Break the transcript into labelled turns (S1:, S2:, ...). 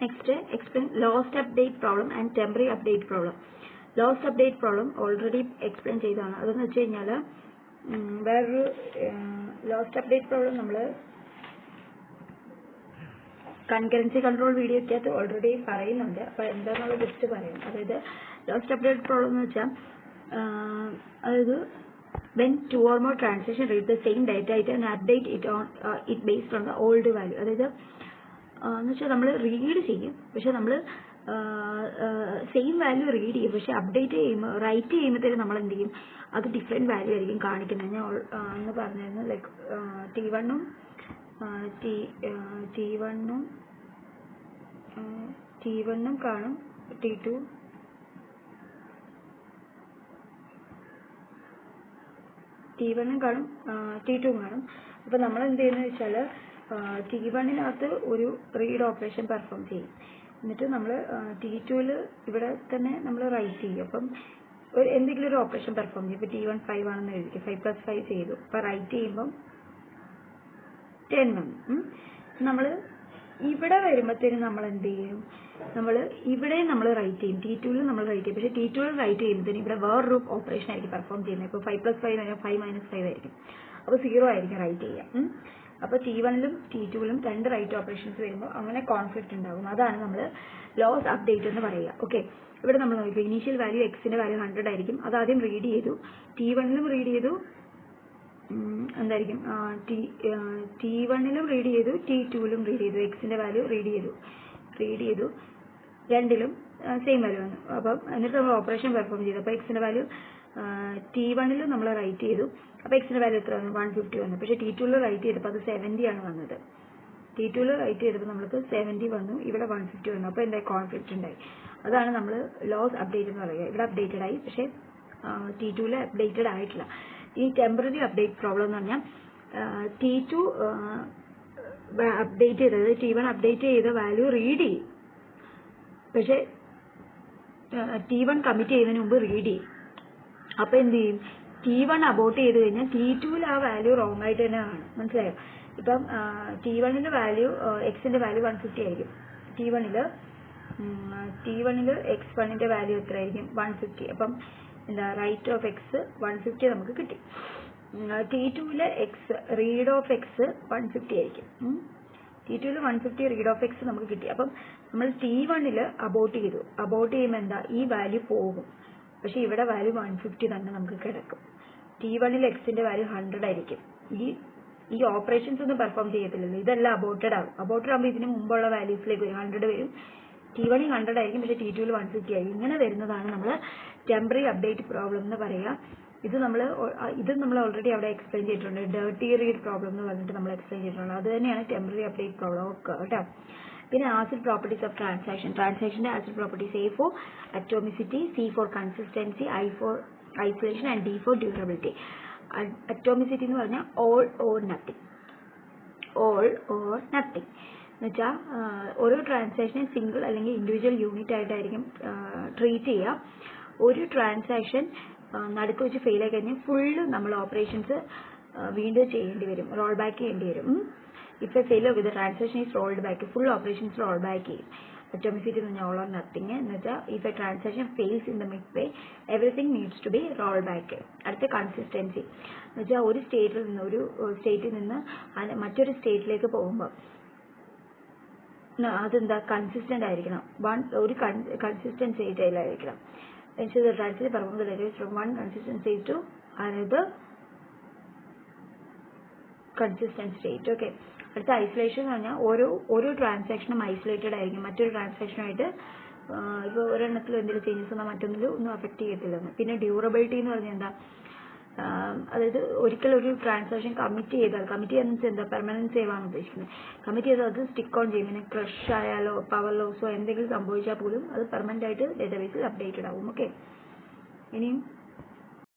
S1: Next, explain lost update problem and temporary update problem. Lost update problem already explain ചെയ്തതാണ്. അതെന്ന് വെച്ച് കഴിഞ്ഞാൽ വേറൊരു ലോസ്റ്റ് അപ്ഡേറ്റ് പ്രോബ്ലം നമ്മൾ കൺകറൻസി കൺട്രോൾ വീഡിയോയ്ക്കകത്ത് ഓൾറെഡി പറയുന്നുണ്ട്. അപ്പോൾ എന്താണെന്നുള്ള ജസ്റ്റ് പറയാം. അതായത് ലോസ്റ്റ് അപ്ഡേറ്റ് പ്രോബ്ലം എന്ന് വെച്ചാൽ അതായത് when two or more transactions read the same data item and update it on it based on the old value. അതായത് എന്ന് വെച്ചാൽ നമ്മൾ റീഡ് ചെയ്യും, പക്ഷെ നമ്മൾ സെയിം വാല്യൂ റീഡ് ചെയ്യും, പക്ഷെ അപ്ഡേറ്റ് ചെയ്യുമ്പോൾ റൈറ്റ് ചെയ്യുമ്പോഴത്തേക്കും നമ്മൾ എന്ത് ചെയ്യും, അത് ഡിഫറെൻറ്റ് വാല്യൂ ആയിരിക്കും കാണിക്കുന്നത്. ഞാൻ അന്ന് പറഞ്ഞിരുന്നു ലൈക്ക് T1 കാണും, T1 കാണും, T2 കാണും. അപ്പോൾ നമ്മൾ എന്ത് ചെയ്യുന്നത് വെച്ചാൽ T1 ഒരു റീഡ് ഓപ്പറേഷൻ പെർഫോം ചെയ്യും, എന്നിട്ട് നമ്മൾ T2 ഇവിടെ തന്നെ നമ്മൾ റൈറ്റ് ചെയ്യും. അപ്പം എന്തെങ്കിലും ഒരു ഓപ്പറേഷൻ പെർഫോം ചെയ്യും. ഇപ്പോൾ T1 5 ആണെന്ന് എഴുതിക്കും, 5+5 ചെയ്തു. അപ്പോൾ റൈറ്റ് ചെയ്യുമ്പം 10 വന്നു. നമ്മൾ ഇവിടെ വരുമ്പോഴത്തേനും നമ്മൾ എന്ത് ചെയ്യും, നമ്മൾ ഇവിടെ നമ്മൾ റൈറ്റ് ചെയ്യും, T2 നമ്മൾ റൈറ്റ് ചെയ്യും. പക്ഷേ T2 റൈറ്റ് ചെയ്യുമ്പോഴത്തേനും ഇവിടെ വേറൊരു ഓപ്പറേഷൻ ആയിരിക്കും പെർഫോം ചെയ്യുന്നത്. ഇപ്പോൾ 5+5 കഴിഞ്ഞാൽ 5-5 ആയിരിക്കും, അപ്പോൾ 0 ആയിരിക്കും റൈറ്റ് ചെയ്യുക. അപ്പോൾ T1 T2 രണ്ട് റൈറ്റ് ഓപ്പറേഷൻസ് വരുമ്പോൾ അങ്ങനെ കോൺഫ്ലിക്റ്റ് ഉണ്ടാകും. അതാണ് നമ്മൾ ലോസ് അപ്ഡേറ്റ് എന്ന് പറയുക. ഓക്കെ, ഇവിടെ നമ്മൾ നോക്കിയോ, ഇനീഷ്യൽ വാല്യൂ എക്സിൻ്റെ വാല്യൂ 100 ആയിരിക്കും, അത് ആദ്യം റീഡ് ചെയ്തു. T1 റീഡ് ചെയ്തു, എന്തായിരിക്കും T1 റീഡ് ചെയ്തു, T2 റീഡ് ചെയ്തു, എക്സിൻ്റെ വാല്യൂ റീഡ് ചെയ്തു, രണ്ടിലും സെയിം വാല്യൂ വന്നു. അപ്പം എന്നിട്ട് നമ്മൾ ഓപ്പറേഷൻ പെർഫോം ചെയ്തു. അപ്പോൾ എക്സിൻ്റെ വാല്യൂ T1 നമ്മൾ റൈറ്റ് ചെയ്തു, അപ്പോൾ എക്സിൻ്റെ വാല്യൂ എത്ര വന്നു, 150 വന്നു. പക്ഷേ T2 റൈറ്റ് ചെയ്തപ്പോൾ അത് 70 ആണ് വന്നത്. T2 റൈറ്റ് ചെയ്തപ്പോൾ നമുക്ക് 70 വന്നു, ഇവിടെ 150 വന്നു. അപ്പോൾ എന്തായി, കോൺഫ്ലിക്റ്റ് ഉണ്ടായി. അതാണ് നമ്മൾ ലോസ് അപ്ഡേറ്റ് എന്ന് പറയുക. ഇവിടെ അപ്ഡേറ്റഡ് ആയി, പക്ഷേ T2 അപ്ഡേറ്റഡ് ആയിട്ടില്ല. ഈ ടെമ്പററി അപ്ഡേറ്റ് പ്രോബ്ലം എന്ന് പറഞ്ഞാൽ T2 അപ്ഡേറ്റ് ചെയ്തത് T1 അപ്ഡേറ്റ് ചെയ്ത വാല്യൂ റീഡ് ചെയ്യും, പക്ഷേ T1 കമ്മിറ്റ് ചെയ്യുന്നതിന് മുമ്പ് റീഡ് ചെയ്യും. അപ്പോൾ എന്ത് ചെയ്യും, T1 അബോട്ട് ചെയ്ത് കഴിഞ്ഞാൽ T2 ആ വാല്യൂ റോങ് ആയിട്ട് തന്നെ കാണും. മനസ്സിലായോ? ഇപ്പം T1 വാല്യൂ എക്സിൻ്റെ വാല്യൂ 150 ആയിരിക്കും. T1 X1 വാല്യൂ എത്ര ആയിരിക്കും, 150. അപ്പം എന്താ, റൈറ്റ് ഓഫ് എക്സ് 150 നമുക്ക് കിട്ടി. T2 X read of X 150 ആയിരിക്കും. T2 150 റീഡ് ഓഫ് എക്സ് നമുക്ക് കിട്ടി. അപ്പം നമ്മൾ T1 അബോട്ട് ചെയ്തു. അബോട്ട് ചെയ്യുമ്പോൾ എന്താ, ഈ വാല്യൂ പോകും, പക്ഷേ ഇവിടെ വാല്യൂ 150 തന്നെ നമുക്ക് കിടക്കും. T1 എക്സിൻ്റെ വാല്യൂ 100 ആയിരിക്കും. ഈ ഓപ്പറേഷൻസ് ഒന്നും പെർഫോം ചെയ്യത്തില്ലല്ലോ, ഇതെല്ലാം അബോട്ടഡ് ആകും. അബോട്ടഡ് ആകുമ്പോൾ ഇതിന് മുമ്പുള്ള വാല്യൂസിലേക്ക് വരും, 100 വരും. T1 100 ആയിരിക്കും, പക്ഷേ T2 150 ആയിരിക്കും. ഇങ്ങനെ വരുന്നതാണ് നമ്മൾ ടെമ്പററി അപ്ഡേറ്റ് പ്രോബ്ലം എന്ന് പറയുക. ഇത് നമ്മൾ ഓൾറെഡി അവിടെ എക്സ്പ്ലെയിൻ ചെയ്തിട്ടുണ്ട്. ഡേർട്ടി റീഡ് പ്രോബ്ലം എന്ന് പറഞ്ഞിട്ട് നമ്മൾ എക്സ്പ്ലെയിൻ ചെയ്തിട്ടുണ്ട്. അത് തന്നെയാണ് ടെമ്പററി അപ്ഡേറ്റ് പ്രോബ്ലം. ഓക്കെ കേട്ടോ. പിന്നെ ആസിഡ് പ്രോപ്പർട്ടീസ് ഓഫ് ട്രാൻസാക്ഷൻ്റെ acid properties: A for atomicity, C for consistency, I for isolation and D for durability. Atomicity എന്ന് പറഞ്ഞാൽ all or nothing എന്ന് വെച്ചാൽ ഓരോ ട്രാൻസാക്ഷനെ സിംഗിൾ അല്ലെങ്കിൽ ഇൻഡിവിജ്വൽ യൂണിറ്റ് ആയിട്ടായിരിക്കും ട്രീറ്റ് ചെയ്യുക. ഒരു ട്രാൻസാക്ഷൻ നടുക്ക് വെച്ച് ഫെയിൽ ആയി കഴിഞ്ഞാൽ ഫുള്ള് നമ്മൾ ഓപ്പറേഷൻസ് വീണ്ടും ചെയ്യേണ്ടി വരും, റോൾ ബാക്ക് ചെയ്യേണ്ടി വരും. If a failure with transaction is rolled back, full operations roll back ചെയ്യും. അറ്റോമിസിറ്റി എന്ന് പറഞ്ഞാൽ ഓൾ ഓർ നത്തിങ് എന്ന് വെച്ചാൽ if a transaction fails in the mid way everything needs to be roll back. അടുത്ത consistency എന്ന് വെച്ചാൽ ഒരു സ്റ്റേറ്റിൽ നിന്ന് മറ്റൊരു സ്റ്റേറ്റിലേക്ക് പോകുമ്പോൾ അതെന്താ, കൺസിസ്റ്റന്റ് ആയിരിക്കണം. ഒരു കൺസിസ്റ്റന്റ് സ്റ്റേറ്റിലായിരിക്കണം. Transaction perform the derivative from one consistent state to another consistent state. Okay. അടുത്ത ഐസൊലേഷൻ എന്ന് പറഞ്ഞാൽ ഓരോ ട്രാൻസാക്ഷനും ഐസൊലേറ്റഡ് ആയിരിക്കും, മറ്റൊരു ട്രാൻസാക്ഷനുമായിട്ട് ഇപ്പോൾ ഒരെണ്ണത്തിൽ എന്തെങ്കിലും ചേഞ്ചസ് വന്നാൽ മറ്റൊന്നിലും ഒന്നും അഫക്റ്റ് ചെയ്യത്തില്ലെന്ന്. പിന്നെ ഡ്യൂറബിലിറ്റി എന്ന് പറഞ്ഞാൽ എന്താ, അതായത് ഒരിക്കലും ഒരു ട്രാൻസാക്ഷൻ കമ്മിറ്റ് ചെയ്യാന്ന് എന്താ, പെർമനന്റ് സേവ് ആണ് ഉദ്ദേശിക്കുന്നത്. കമ്മിറ്റ് ചെയ്താൽ അത് സ്റ്റിക്ക് ഓൺ ചെയ്യും. പിന്നെ ക്രഷ് ആയാലോ പവർ ലോസോ എന്തെങ്കിലും സംഭവിച്ചാൽ പോലും അത് പെർമനന്റ് ആയിട്ട് ഡേറ്റാബേസിൽ അപ്ഡേറ്റഡ് ആവും. ഓക്കെ. ഇനിയും